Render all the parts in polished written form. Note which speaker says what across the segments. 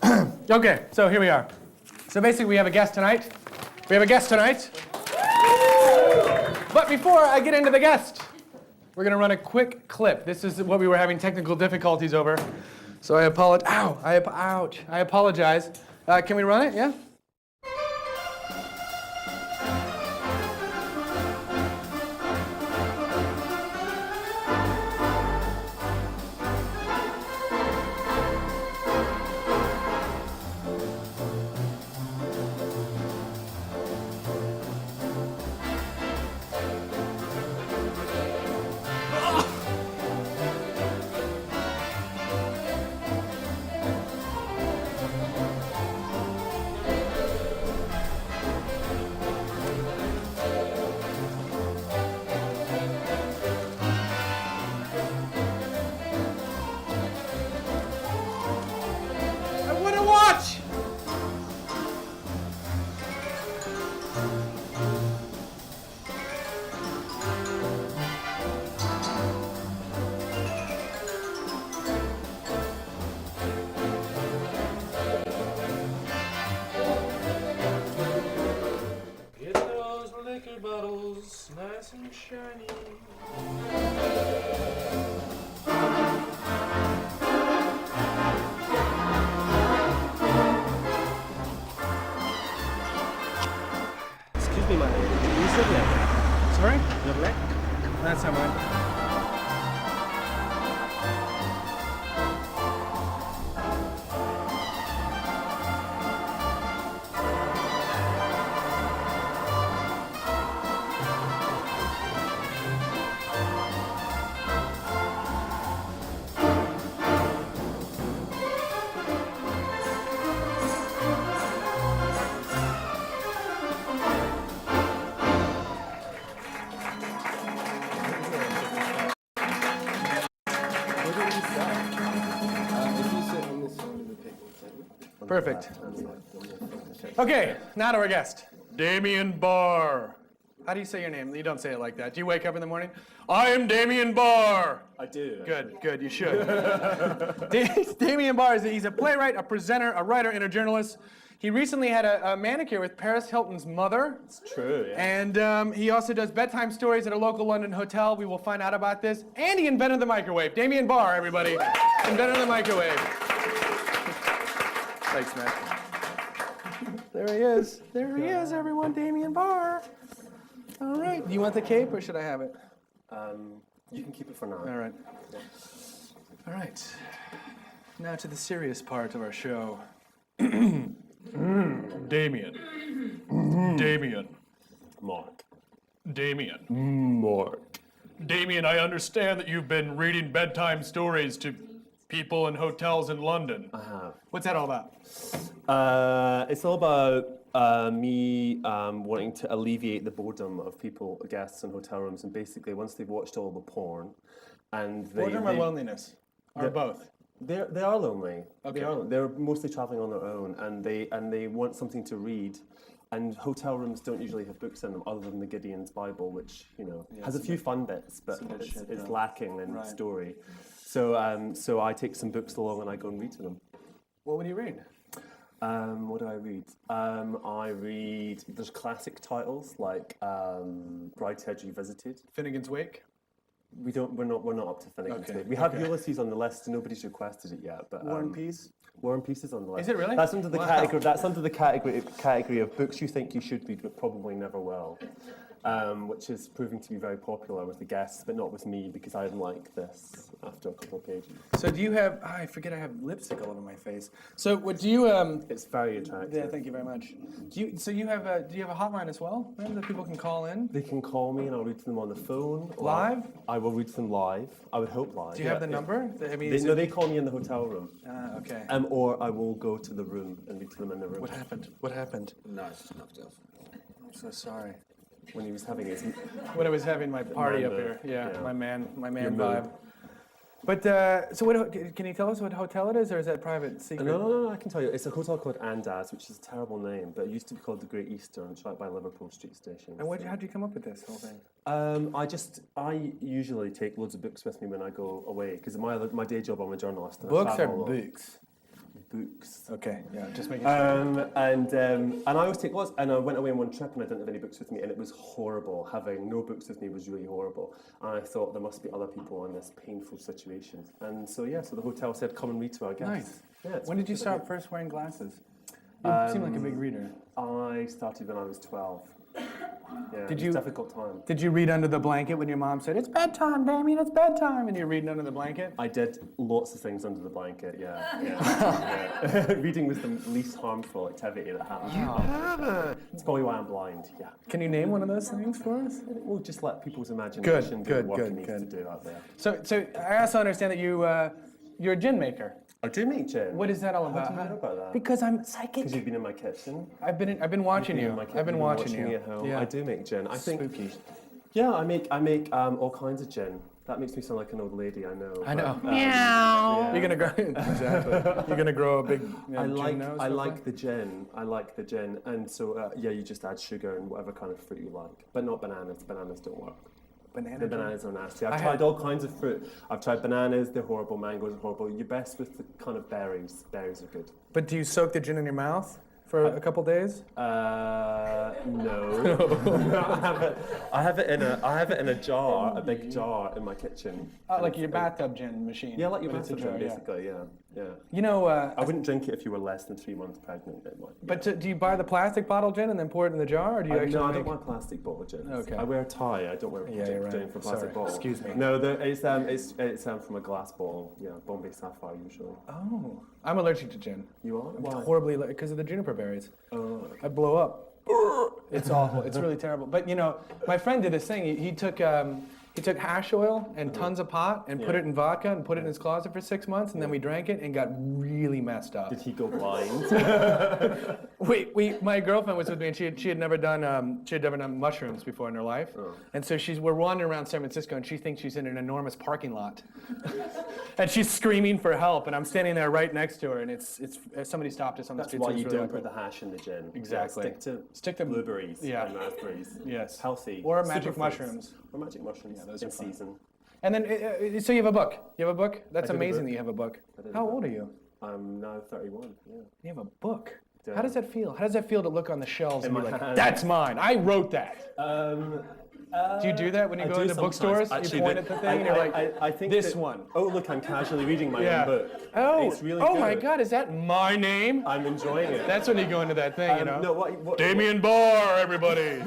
Speaker 1: Okay, so here we are. So basically we have a guest tonight. But before I get into the guest, we're going to run a quick clip. This is what we were having technical difficulties over. So I apologize. Ouch. I apologize. Can we run it? Yeah? Bottles, nice and shiny.
Speaker 2: Excuse me, man. You said that.
Speaker 1: Sorry?
Speaker 2: Your leg?
Speaker 1: That's not mine. Perfect. Okay, now to our guest, Damien Barr. How do you say your name? You don't say it like that. Do you wake up in the morning? I am Damien Barr.
Speaker 2: I do.
Speaker 1: Good, you should. Damien Barr, he's a playwright, a presenter, a writer, and a journalist. He recently had a manicure with Paris Hilton's mother.
Speaker 2: It's true, yeah.
Speaker 1: And he also does bedtime stories at a local London hotel. We will find out about this. And he invented the microwave. Damien Barr, everybody. Invented the microwave. Thanks, man. There he is. There he is, everyone. Damien Barr. All right. Do you want the cape or should I have it?
Speaker 2: You can keep it for now.
Speaker 1: All right. All right. Now to the serious part of our show. Damien. Damien.
Speaker 2: Mark.
Speaker 1: Damien.
Speaker 2: Mark.
Speaker 1: Damien, I understand that you've been reading bedtime stories to people in hotels in London.
Speaker 2: I have.
Speaker 1: What's that all about?
Speaker 2: It's all about me wanting to alleviate the boredom of people, guests in hotel rooms, and basically once they've watched all the porn, and
Speaker 1: Boredom or loneliness? Or both?
Speaker 2: They are lonely.
Speaker 1: Okay.
Speaker 2: They're mostly traveling on their own, and they want something to read. And hotel rooms don't usually have books in them, other than the Gideon's Bible, which has a few fun bits, but it's lacking in story. So I take some books along and I go and read to them.
Speaker 1: What would you read?
Speaker 2: What do I read? I read. There's classic titles like Brideshead Revisited.
Speaker 1: Finnegan's Wake?
Speaker 2: We're not up to Finnegan's
Speaker 1: Okay,
Speaker 2: Wake. We have Ulysses on the list. Nobody's requested it yet, but
Speaker 1: War and Peace?
Speaker 2: War and Peace is on the list.
Speaker 1: Is it really?
Speaker 2: That's under the category. That's under the category of books you think you should read, but probably never will. Which is proving to be very popular with the guests, but not with me because I didn't like this after a couple of pages.
Speaker 1: So do you have? I forget I have lipstick all over my face. So what do you?
Speaker 2: It's very attractive.
Speaker 1: Yeah, thank you very much. Do you? So you have? Do you have a hotline as well? Then that people can call in.
Speaker 2: They can call me and I'll read to them on the phone.
Speaker 1: Live?
Speaker 2: I will read to them live. I would hope live.
Speaker 1: Do you have the number? I mean,
Speaker 2: they call me in the hotel room.
Speaker 1: Okay.
Speaker 2: Or I will go to the room and read to them in the room.
Speaker 1: What happened? What happened?
Speaker 3: No, it's just knocked off.
Speaker 1: I'm so sorry.
Speaker 2: When he was having his
Speaker 1: When I was having my party up here, yeah. My man vibe. But so what? Can you tell us what hotel it is, or is that private secret?
Speaker 2: No, I can tell you. It's a hotel called Andaz, which is a terrible name, but it used to be called the Great Eastern. It's right by Liverpool Street Station.
Speaker 1: And how'd you come up with this whole thing?
Speaker 2: I usually take loads of books with me when I go away because my day job, I'm a journalist. And
Speaker 1: Books
Speaker 2: I
Speaker 1: or
Speaker 2: travel a lot.
Speaker 1: books?
Speaker 2: books.
Speaker 1: Okay, yeah, just making sure.
Speaker 2: And I always take lots. And I went away on one trip and I didn't have any books with me, and it was horrible. Having no books with me was really horrible. And I thought there must be other people in this painful situation. And so so the hotel said, "Come and read to our guests."
Speaker 1: Nice.
Speaker 2: Yeah,
Speaker 1: When did you start first wearing glasses? You seem like a big reader.
Speaker 2: I started when I was 12. Yeah,
Speaker 1: Did
Speaker 2: it
Speaker 1: you-
Speaker 2: was a difficult time.
Speaker 1: Did you read under the blanket when your mom said, "It's bedtime, Damien, it's bedtime," and you're reading under the blanket?
Speaker 2: I did lots of things under the blanket, yeah. Reading was the least harmful activity that happened. It's probably why I'm blind, yeah.
Speaker 1: Can you name one of those things for us?
Speaker 2: We'll just let people's imagination do the work it needs to do out there.
Speaker 1: So I also understand that you're a gin maker.
Speaker 2: I do make gin.
Speaker 1: What is that all
Speaker 2: How
Speaker 1: about?
Speaker 2: do you know about that?
Speaker 1: Because I'm psychic.
Speaker 2: Because you've been in my kitchen.
Speaker 1: I've been watching you. I've been watching you.
Speaker 2: Me at home.
Speaker 1: Yeah.
Speaker 2: I do make gin. I think.
Speaker 1: Spooky.
Speaker 2: Yeah, I make all kinds of gin. That makes me sound like an old lady. I know.
Speaker 1: I know.
Speaker 2: But, yeah.
Speaker 1: You're gonna grow exactly. You're gonna grow a big.
Speaker 2: I
Speaker 1: gin nose,
Speaker 2: like
Speaker 1: hopefully?
Speaker 2: the gin, and so you just add sugar and whatever kind of fruit you like, but not bananas. Bananas don't work.
Speaker 1: Banana.
Speaker 2: The
Speaker 1: gin?
Speaker 2: bananas are nasty. I've tried all kinds of fruit. I've tried bananas, they're horrible. Mangoes are horrible. You're best with the kind of berries. Berries are good.
Speaker 1: But do you soak the gin in your mouth for a couple days?
Speaker 2: No. I have it in a jar, a big jar in my kitchen.
Speaker 1: Like your bathtub gin machine.
Speaker 2: Yeah, like your
Speaker 1: but it's a
Speaker 2: bathtub
Speaker 1: jar,
Speaker 2: gin,
Speaker 1: yeah.
Speaker 2: basically. Yeah.
Speaker 1: You know,
Speaker 2: I wouldn't drink it if you were less than 3 months pregnant.
Speaker 1: but do you buy the plastic bottle gin and then pour it in the jar, or do you actually?
Speaker 2: No, I
Speaker 1: make-
Speaker 2: don't want plastic bottle gin.
Speaker 1: Okay.
Speaker 2: I wear a tie. I don't wear
Speaker 1: Yeah, you're right.
Speaker 2: gin from plastic
Speaker 1: Sorry.
Speaker 2: bottle.
Speaker 1: Excuse me.
Speaker 2: No, it's from a glass bottle. Yeah, Bombay Sapphire usually.
Speaker 1: Oh, I'm allergic to gin.
Speaker 2: You are?
Speaker 1: I'm
Speaker 2: Why?
Speaker 1: horribly because of the juniper berries.
Speaker 2: Oh.
Speaker 1: I blow up. It's awful. It's really terrible. But my friend did this thing. He took hash oil and tons of pot and put it in vodka and put it in his closet for 6 months, and then we drank it and got really messed up.
Speaker 2: Did he go blind?
Speaker 1: My girlfriend was with me, and she had never done mushrooms before in her life, and so we're wandering around San Francisco, and she thinks she's in an enormous parking lot, and she's screaming for help, and I'm standing there right next to her, and it's somebody stopped us on the
Speaker 2: That's
Speaker 1: street.
Speaker 2: why
Speaker 1: so it was
Speaker 2: you
Speaker 1: really
Speaker 2: don't put
Speaker 1: awkward.
Speaker 2: the hash in the gin.
Speaker 1: Exactly.
Speaker 2: Yeah, stick to blueberries and raspberries.
Speaker 1: Yes.
Speaker 2: Healthy.
Speaker 1: Or magic
Speaker 2: Superfoods.
Speaker 1: mushrooms.
Speaker 2: Or magic mushrooms.
Speaker 1: those
Speaker 2: in
Speaker 1: are fun.
Speaker 2: season.
Speaker 1: And then, so you have a book. You have a book? That's
Speaker 2: I did a
Speaker 1: amazing
Speaker 2: book.
Speaker 1: that you have a book.
Speaker 2: I did a
Speaker 1: How
Speaker 2: book.
Speaker 1: old are you?
Speaker 2: I'm now 31. Yeah.
Speaker 1: You have a book.
Speaker 2: Yeah.
Speaker 1: How does that feel? How does that feel to look on the shelves
Speaker 2: In
Speaker 1: and be
Speaker 2: my
Speaker 1: like,
Speaker 2: hand.
Speaker 1: "That's mine. I wrote that." Do you do that when you
Speaker 2: I
Speaker 1: go
Speaker 2: do
Speaker 1: into
Speaker 2: sometimes.
Speaker 1: bookstores?
Speaker 2: Actually,
Speaker 1: You point at the thing and you're like,
Speaker 2: I think
Speaker 1: "This
Speaker 2: that-
Speaker 1: one."
Speaker 2: Oh, look, I'm casually reading my
Speaker 1: Yeah.
Speaker 2: own book.
Speaker 1: Oh,
Speaker 2: It's really
Speaker 1: oh
Speaker 2: good.
Speaker 1: my God, is that my name?
Speaker 2: I'm enjoying it.
Speaker 1: That's when you go into that thing,
Speaker 2: No, what
Speaker 1: Damien Barr, everybody.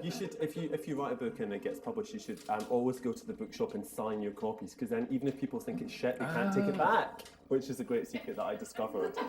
Speaker 2: You should, if you write a book and it gets published, you should always go to the bookshop and sign your copies, because then even if people think it's shit, they can't take it back, which is a great secret that I discovered.
Speaker 1: Wait.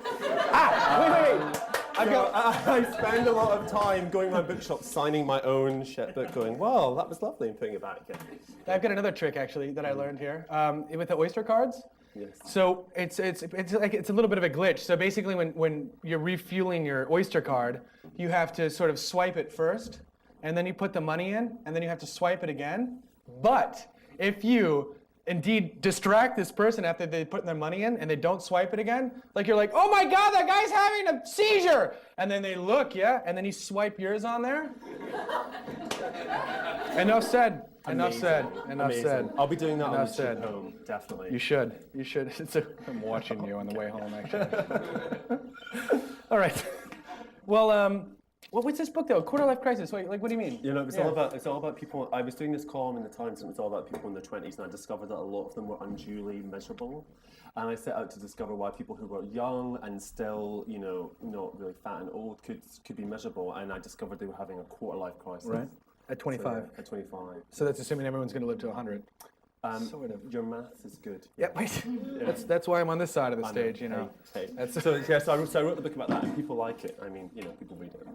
Speaker 2: I spend a lot of time going around bookshops signing my own shit book, going, "Well, that was lovely," and putting it back again.
Speaker 1: I've got another trick actually that I learned here with the Oyster cards.
Speaker 2: Yes.
Speaker 1: So it's a little bit of a glitch. So basically, when you're refueling your Oyster card, you have to sort of swipe it first, and then you put the money in, and then you have to swipe it again. But if you indeed distract this person after they put their money in and they don't swipe it again, like you're like, "Oh my God, that guy's having a seizure," and then they look, and then you swipe yours on there. Enough said. Enough said. Enough
Speaker 2: Amazing.
Speaker 1: said.
Speaker 2: I'll be doing that on
Speaker 1: Enough
Speaker 2: the trip
Speaker 1: said.
Speaker 2: home, definitely.
Speaker 1: You should. I'm watching you on the way home, actually. All right. Well, what's this book though? Quarter life crisis. Wait, like, what do you mean?
Speaker 2: It's all about people. I was doing this column in the Times, and it's all about people in their 20s, and I discovered that a lot of them were unduly miserable. And I set out to discover why people who were young and still, not really fat and old could be miserable. And I discovered they were having a quarter life crisis.
Speaker 1: Right. At 25.
Speaker 2: At 25.
Speaker 1: So that's assuming everyone's going to live to 100. Sort of.
Speaker 2: Your maths is good.
Speaker 1: Yeah, wait. That's why I'm on this side of the stage,
Speaker 2: Hey.
Speaker 1: That's
Speaker 2: So I wrote the book about that, and people like it. I mean, people read it.